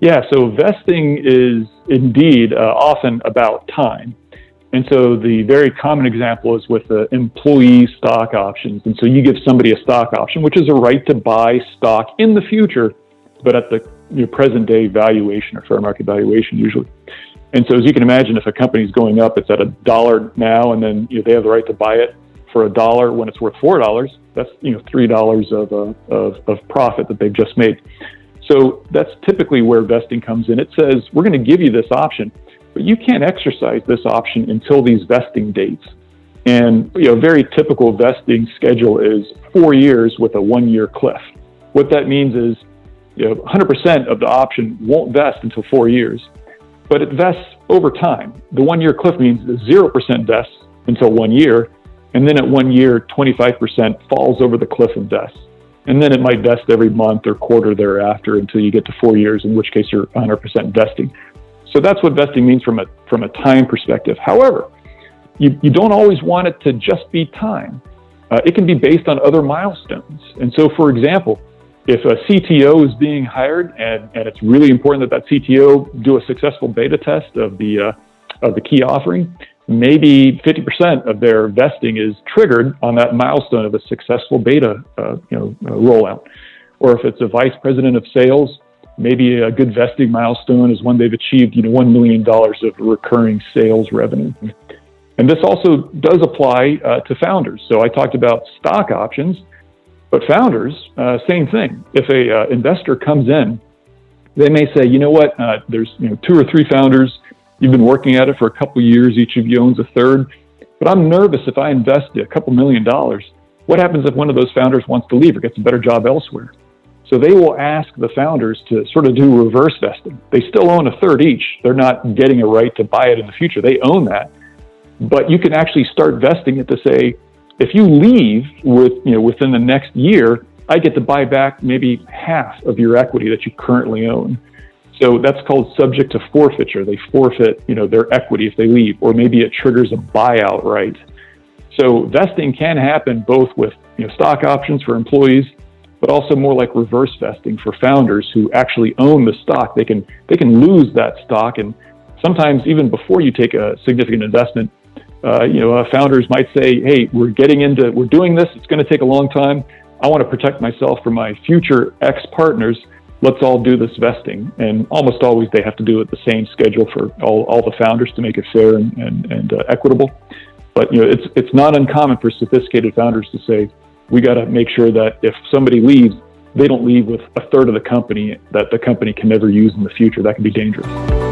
Yeah, so vesting is indeed often about time. And so the very common example is with the employee stock options. And so you give somebody a stock option, which is a right to buy stock in the future, but at the present day valuation or fair market valuation usually. And so as you can imagine, if a company is going up, it's at $1 now, and then they have the right to buy it for $1 when it's worth $4. That's $3 of profit that they've just made. So that's typically where vesting comes in. It says we're going to give you this option, but you can't exercise this option until these vesting dates. And a very typical vesting schedule is 4 years with a 1-year cliff. What that means is 100% of the option won't vest until 4 years, but it vests over time. The 1-year cliff means 0% vests until 1 year, and then at 1 year, 25% falls over the cliff and vests. And then it might vest every month or quarter thereafter until you get to 4 years, in which case you're 100% vesting. So that's what vesting means from a time perspective. However, you don't always want it to just be time. It can be based on other milestones. And so, for example, if a CTO is being hired and it's really important that CTO do a successful beta test of the key offering, maybe 50% of their vesting is triggered on that milestone of a successful beta rollout. Or if it's a vice president of sales, maybe a good vesting milestone is when they've achieved $1 million of recurring sales revenue. And this also does apply to founders. So I talked about stock options, but founders, same thing. If a investor comes in, they may say, there's 2 or 3 founders. You've been working at it for a couple of years. Each of you owns a third. But I'm nervous if I invest a couple $1 million. What happens if one of those founders wants to leave or gets a better job elsewhere? So they will ask the founders to sort of do reverse vesting. They still own a third each. They're not getting a right to buy it in the future. They own that. But you can actually start vesting it to say, if you leave within the next year, I get to buy back maybe half of your equity that you currently own. So that's called subject to forfeiture. They forfeit, their equity if they leave, or maybe it triggers a buyout right. So vesting can happen both with stock options for employees, but also more like reverse vesting for founders who actually own the stock. They can lose that stock, and sometimes even before you take a significant investment, founders might say, "Hey, we're doing this. It's going to take a long time. I want to protect myself from my future ex-partners. Let's all do this vesting." And almost always they have to do it the same schedule for all the founders to make it fair and equitable. But it's not uncommon for sophisticated founders to say, we got to make sure that if somebody leaves, they don't leave with a third of the company that the company can never use in the future. That can be dangerous.